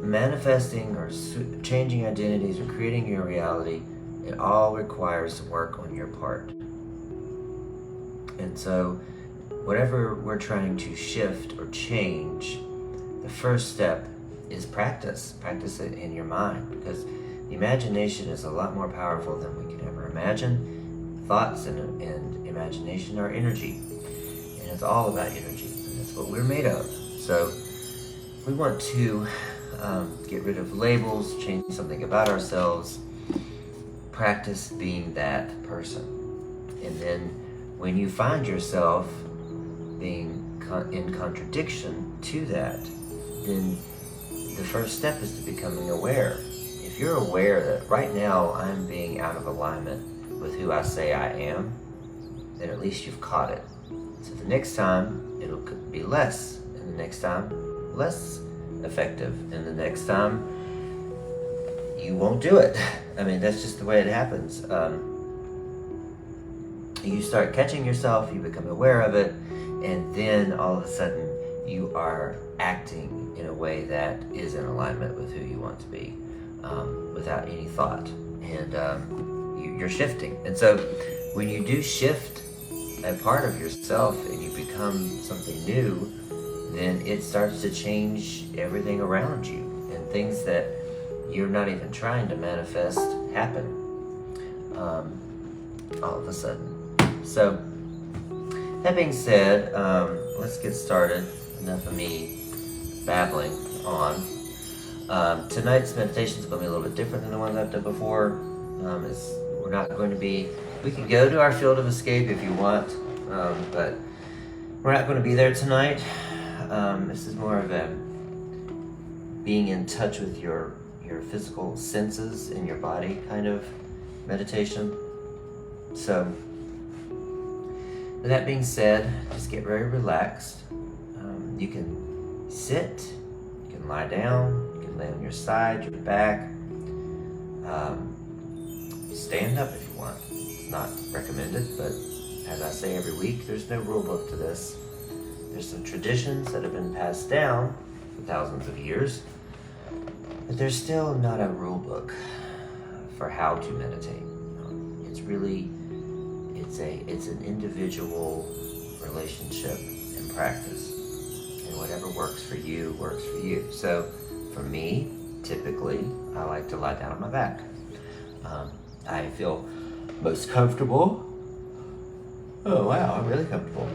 manifesting or changing identities or creating your reality, it all requires work on your part. And so whatever we're trying to shift or change, the first step is practice. Practice it in your mind, because the imagination is a lot more powerful than we can ever imagine. Thoughts and imagination are energy, and it's all about energy, and that's what we're made of. So we want to get rid of labels, change something about ourselves, practice being that person. And then when you find yourself being in contradiction to that, then the first step is to becoming aware. If you're aware that right now I'm being out of alignment with who I say I am, then at least you've caught it. So the next time it'll be less, and the next time less effective, and the next time you won't do it. I mean, that's just the way it happens. You start catching yourself, you become aware of it, and then all of a sudden you are acting in a way that is in alignment with who you want to be, without any thought, and you're shifting. And so when you do shift a part of yourself and you become something new, then it starts to change everything around you, and things that you're not even trying to manifest happen all of a sudden. So that being said, let's get started. Enough of me babbling on. Tonight's meditation is going to be a little bit different than the ones I've done before. We're not going to be, we can go to our field of escape if you want, but we're not going to be there tonight. This is more of a being in touch with your physical senses in your body kind of meditation. So with that being said, just get very relaxed. You can sit, you can lie down, you can lay on your side, your back. Stand up if you want. It's not recommended, but as I say every week, there's no rule book to this. There's some traditions that have been passed down for thousands of years, but there's still not a rule book for how to meditate. It's really, it's an individual relationship and practice, and whatever works for you works for you. So for me, typically, I like to lie down on my back. I feel most comfortable. Oh wow, I'm really comfortable.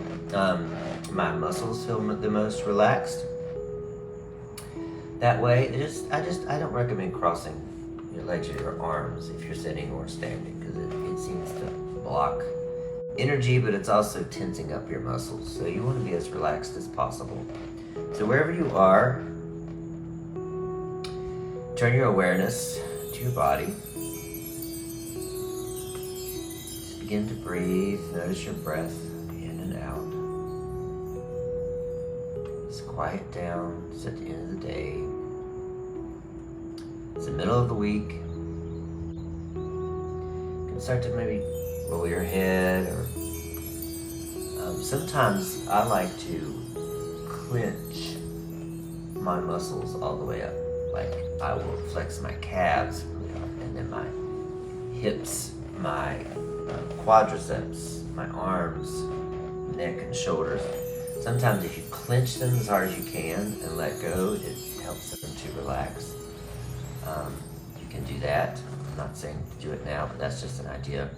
My muscles feel the most relaxed. That way, I don't recommend crossing your legs or your arms if you're sitting or standing, because it seems to block energy, but it's also tensing up your muscles. So you want to be as relaxed as possible. So wherever you are, turn your awareness to your body. Just begin to breathe. Notice your breath in and out. Just quiet down. It's at the end of the day. It's the middle of the week. You can start to maybe roll your head, or sometimes I like to clench my muscles all the way up. Like I will flex my calves really hard, and then my hips, my quadriceps, my arms, neck and shoulders. Sometimes if you clench them as hard as you can and let go, it helps them to relax. You can do that. I'm not saying to do it now, but that's just an idea.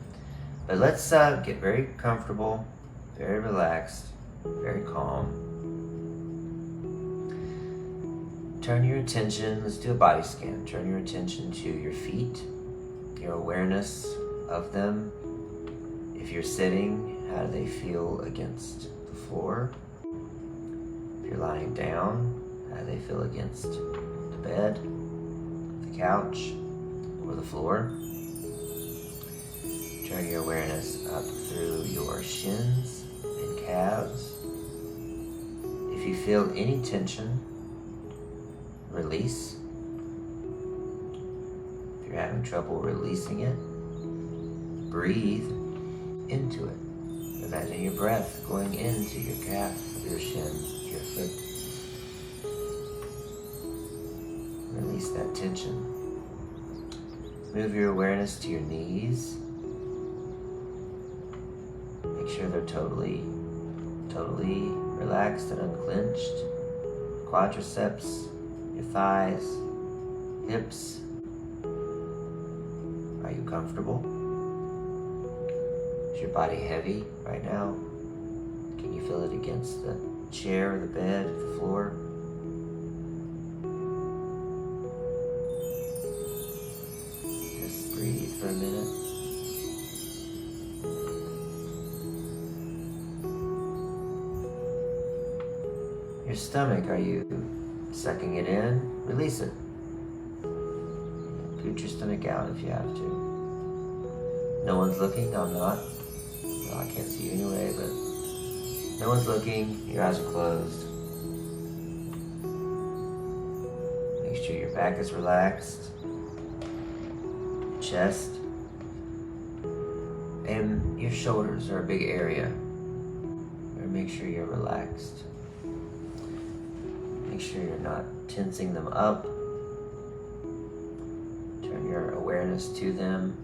But let's get very comfortable, very relaxed, very calm. Turn your attention, let's do a body scan. Turn your attention to your feet, your awareness of them. If you're sitting, how do they feel against the floor? If you're lying down, how do they feel against the bed, the couch, or the floor? Turn your awareness up through your shins and calves. If you feel any tension, release. If you're having trouble releasing it, breathe into it. Imagine your breath going into your calf, your shin, your foot. release that tension. Move your awareness to your knees. Make sure they're totally relaxed and unclenched. Quadriceps, your thighs, hips. Are you comfortable? Is your body heavy right now? Can you feel it against the chair, the bed, the floor? Just breathe for a minute. Your stomach, are you sucking it in? Release it. Poot your stomach out if you have to. No one's looking, I'm not. Well, I can't see you anyway, but no one's looking, your eyes are closed. Make sure your back is relaxed, chest, and your shoulders are a big area. Make sure you're relaxed. Make sure you're not tensing them up. Turn your awareness to them.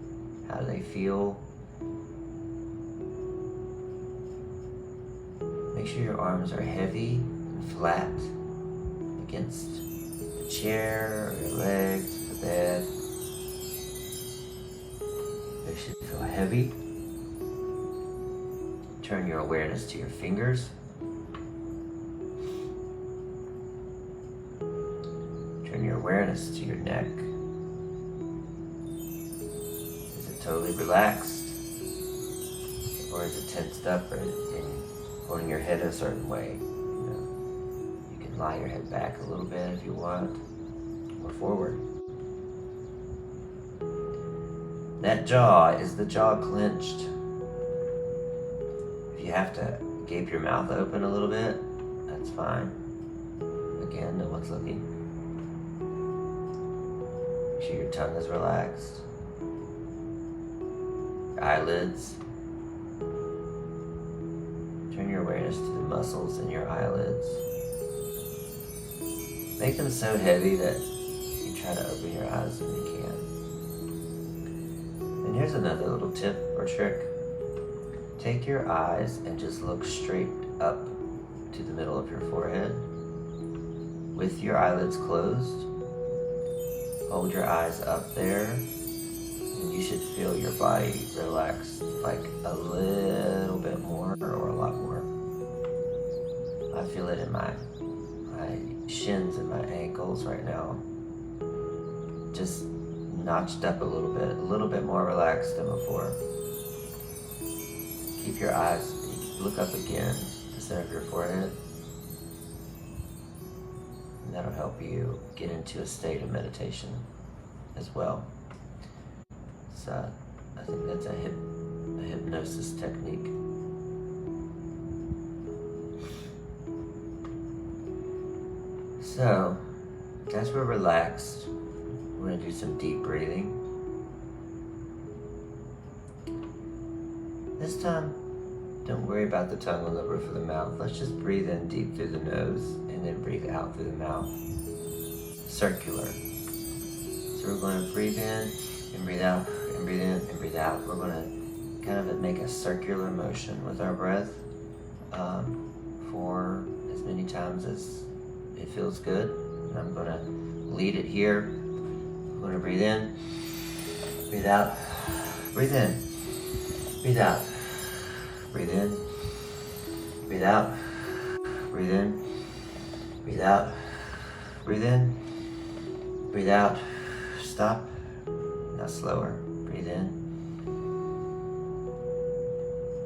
How do they feel? Make sure your arms are heavy and flat against the chair or your legs, the bed. They should feel heavy. Turn your awareness to your fingers. Turn your awareness to your neck. Is it totally relaxed? Or is it tensed up and holding your head a certain way? You can lie your head back a little bit if you want, or forward. That jaw, is the jaw clenched? If you have to gape your mouth open a little bit, that's fine. Again, no one's looking. Make sure your tongue is relaxed. Your eyelids. Turn your awareness to the muscles in your eyelids. Make them so heavy that you try to open your eyes when you can. And here's another little tip or trick. Take your eyes and just look straight up to the middle of your forehead. With your eyelids closed, hold your eyes up there, and you should feel your body relax like a little bit more or a lot more. I feel it in my shins and my ankles right now. Just notched up a little bit more relaxed than before. Keep your eyes, look up again to the center of your forehead. And that'll help you get into a state of meditation as well. So I think that's a hypnosis technique. So, as we're relaxed, we're going to do some deep breathing. This time, don't worry about the tongue on the roof of the mouth. Let's just breathe in deep through the nose and then breathe out through the mouth. Circular. So we're going to breathe in and breathe out and breathe in and breathe out. We're going to kind of make a circular motion with our breath for as many times as it feels good. And I'm going to lead it here. I'm going to breathe in, breathe out, breathe in, breathe out, breathe in, breathe out, breathe in, breathe out, breathe in, breathe out, stop, now slower, breathe in,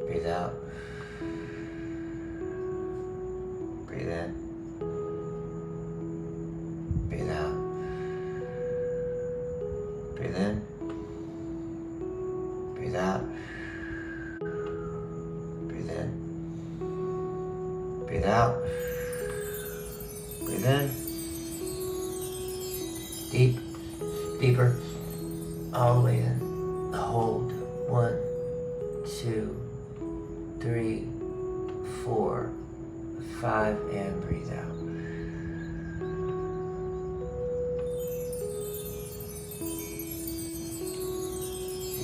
breathe out, breathe in, breathe out, breathe in, breathe out, breathe in, breathe out, breathe in, deep, deeper, all the way in, hold, 1, 2, 3, 4, 5, and breathe out.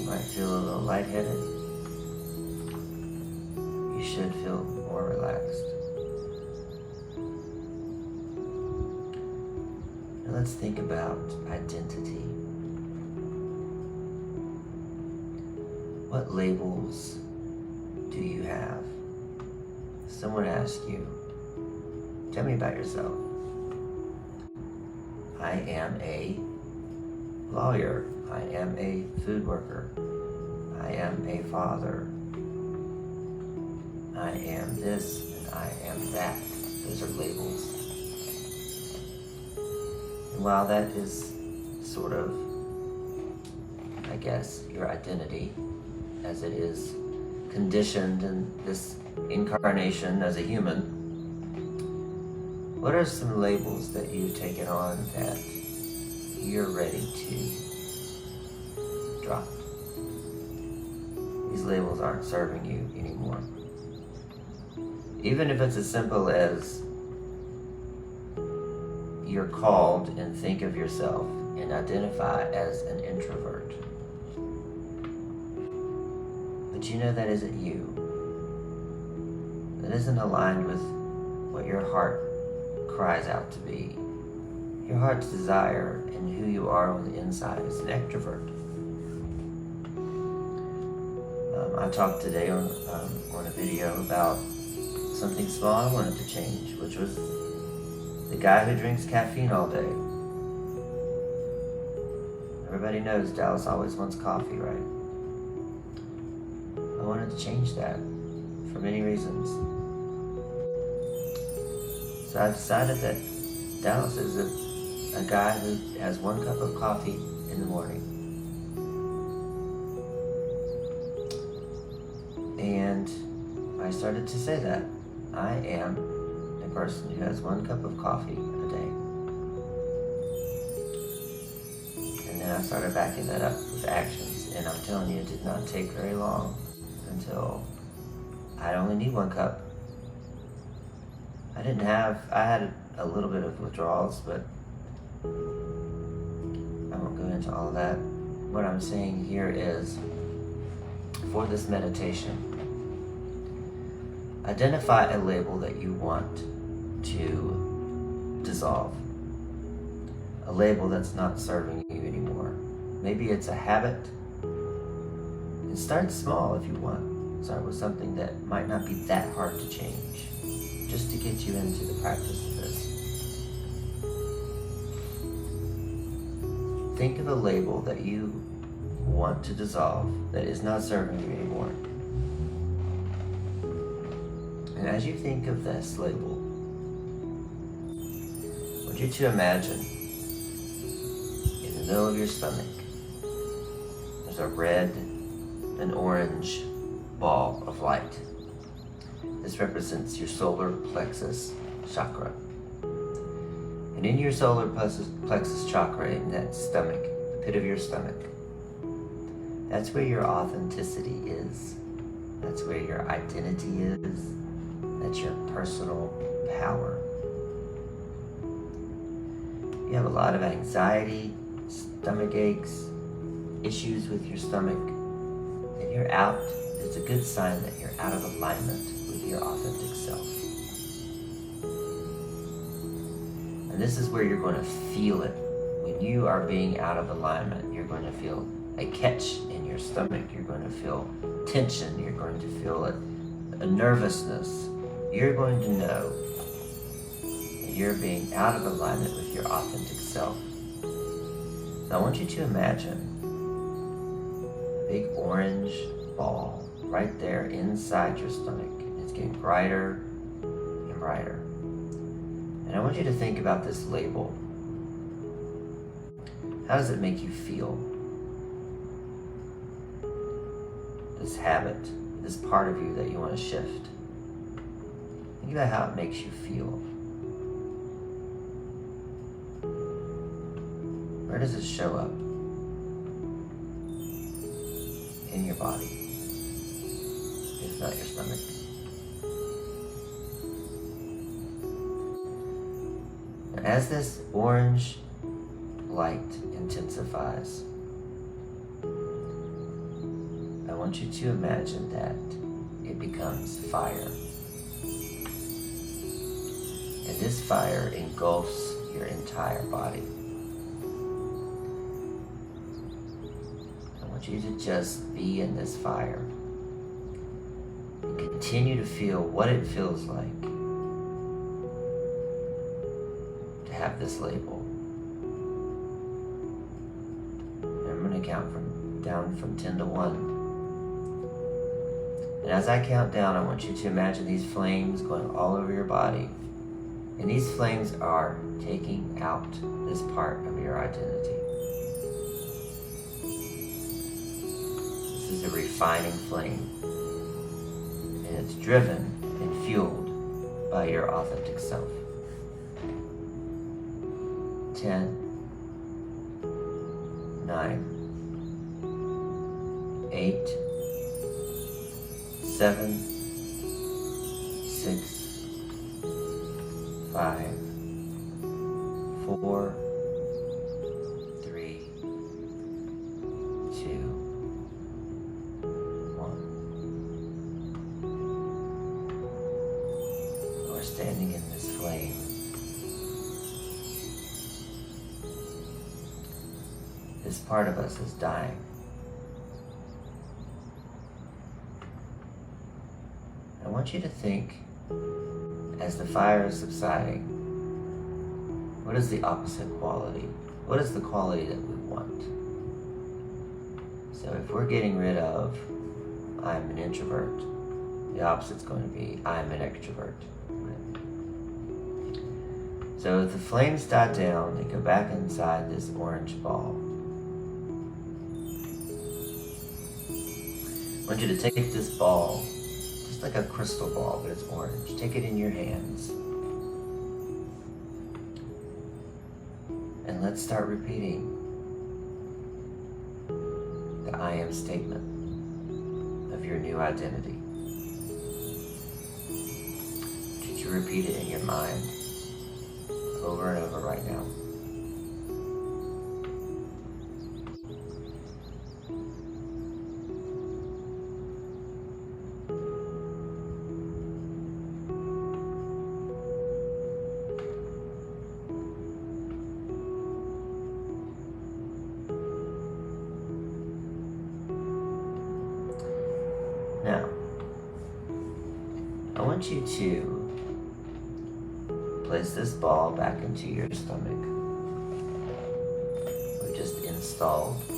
might feel a little lightheaded. You should feel more relaxed. Now let's think about identity. What labels do you have? Someone asks you, tell me about yourself. I am a lawyer. I am a food worker. I am a father. I am this and I am that. Those are labels. And while that is sort of, I guess, your identity, as it is conditioned in this incarnation as a human, what are some labels that you've taken on that you're ready to drop? These labels aren't serving you anymore. Even if it's as simple as you're called and think of yourself and identify as an introvert. But you know that isn't you. That isn't aligned with what your heart cries out to be. Your heart's desire and who you are on the inside is an extrovert. I talked today on a video about something small I wanted to change, which was the guy who drinks caffeine all day. Everybody knows Dallas always wants coffee, right? I wanted to change that for many reasons. So I decided that Dallas is a guy who has 1 cup of coffee in the morning. And I started to say that I am a person who has 1 cup of coffee a day. And then I started backing that up with actions. And I'm telling you, it did not take very long until I only need 1 cup. I had a little bit of withdrawals, but I won't go into all that. What I'm saying here is, for this meditation, identify a label that you want to dissolve. A label that's not serving you anymore. Maybe it's a habit. And start small if you want. Start with something that might not be that hard to change, just to get you into the practice of this. Think of a label that you want to dissolve that is not serving you anymore. And as you think of this label, I want you to imagine in the middle of your stomach, there's a red and orange ball of light. This represents your solar plexus chakra. And in your solar plexus chakra, in that stomach, the pit of your stomach, that's where your authenticity is. That's where your identity is. That's your personal power. You have a lot of anxiety, stomach aches, issues with your stomach, and you're out. It's a good sign that you're out of alignment with your authentic self. And this is where you're going to feel it. When you are being out of alignment, you're going to feel a catch in your stomach. You're going to feel tension. You're going to feel a nervousness. You're going to know that you're being out of alignment with your authentic self. Now I want you to imagine a big orange ball right there inside your stomach. It's getting brighter and brighter. And I want you to think about this label. How does it make you feel? This habit, this part of you that you want to shift. Think about how it makes you feel. Where does it show up in your body, if not your stomach? As this orange light intensifies, want you to imagine that it becomes fire. And this fire engulfs your entire body. I want you to just be in this fire. And continue to feel what it feels like to have this label. And I'm going to count down from 10 to 1. And as I count down, I want you to imagine these flames going all over your body. And these flames are taking out this part of your identity. This is a refining flame. And it's driven and fueled by your authentic self. 10, 9, 8, 7, 6, 5, 4, 3, 2, 1. We're standing in this flame. This part of us is dying. I want you to think, as the fire is subsiding, what is the opposite quality? What is the quality that we want? So if we're getting rid of, I'm an introvert, the opposite's going to be, I'm an extrovert. So if the flames die down, they go back inside this orange ball. I want you to take this ball, just like a crystal ball, but it's orange. Take it in your hands. And let's start repeating the I am statement of your new identity. Should you repeat it in your mind over and over right now? Now, I want you to place this ball back into your stomach. We've just installed a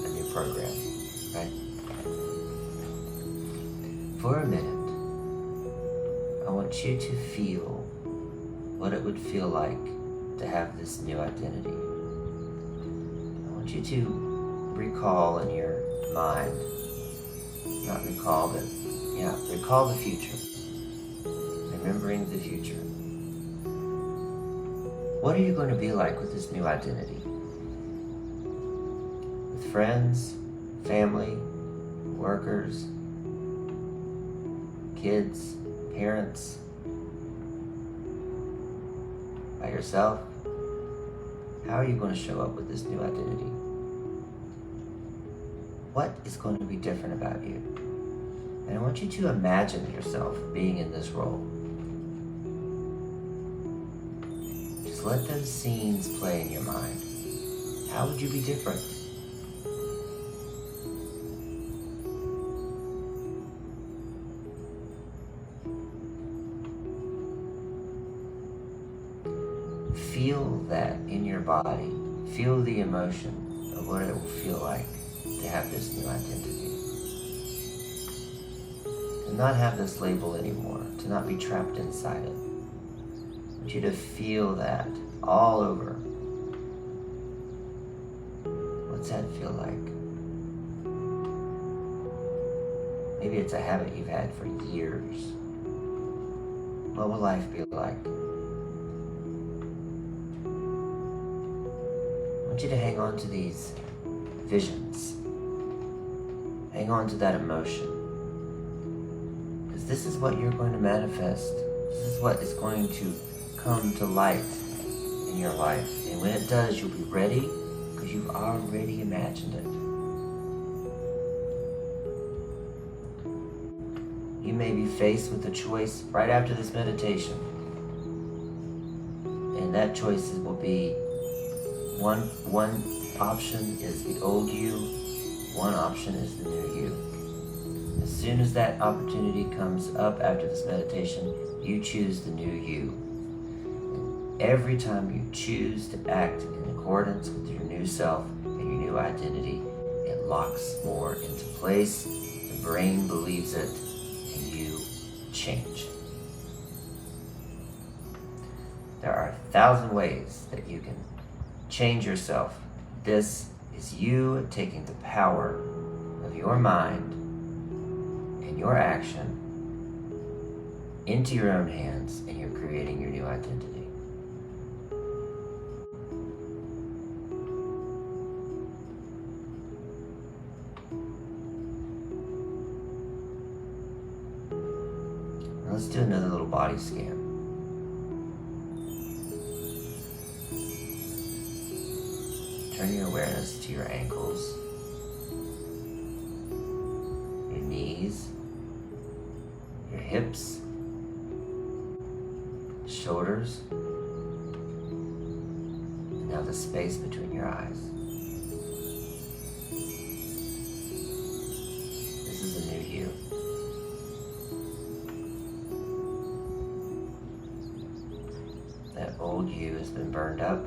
new program, right? For a minute, I want you to feel what it would feel like to have this new identity. I want you to recall in your mind, not recall, but recall the future. Remembering the future. What are you going to be like with this new identity? With friends, family, workers, kids, parents, by yourself? How are you going to show up with this new identity? What is going to be different about you? And I want you to imagine yourself being in this role. Just let those scenes play in your mind. How would you be different? Feel that in your body. Feel the emotion of what it will feel like to have this new identity. To not have this label anymore, to not be trapped inside it. I want you to feel that all over. What's that feel like? Maybe it's a habit you've had for years. What will life be like? I want you to hang on to these visions. Hang on to that emotion. Because this is what you're going to manifest. This is what is going to come to light in your life. And when it does, you'll be ready because you've already imagined it. you may be faced with a choice right after this meditation. And that choice will be one option is the old you, one option is the new you. As soon as that opportunity comes up after this meditation, you choose the new you. And every time you choose to act in accordance with your new self and your new identity, it locks more into place, the brain believes it, and you change. There are 1,000 ways that you can change yourself. This is you taking the power of your mind and your action into your own hands, and you're creating your new identity. Now let's do another little body scan. Turn your awareness to your ankles, your knees, your hips, shoulders, and now the space between your eyes. This is a new you. That old you has been burned up.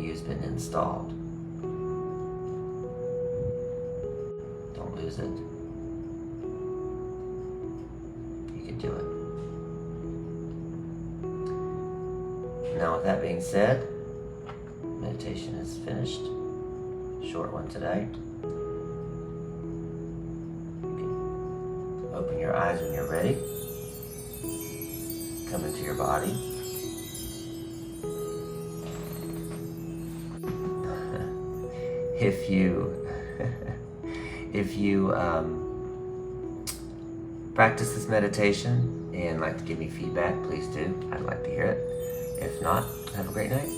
Has been installed. Don't lose it. You can do it. Now, with that being said, meditation is finished. Short one today. You can open your eyes when you're ready. Come into your body. If you practice this meditation and like to give me feedback, please do. I'd like to hear it. If not, have a great night.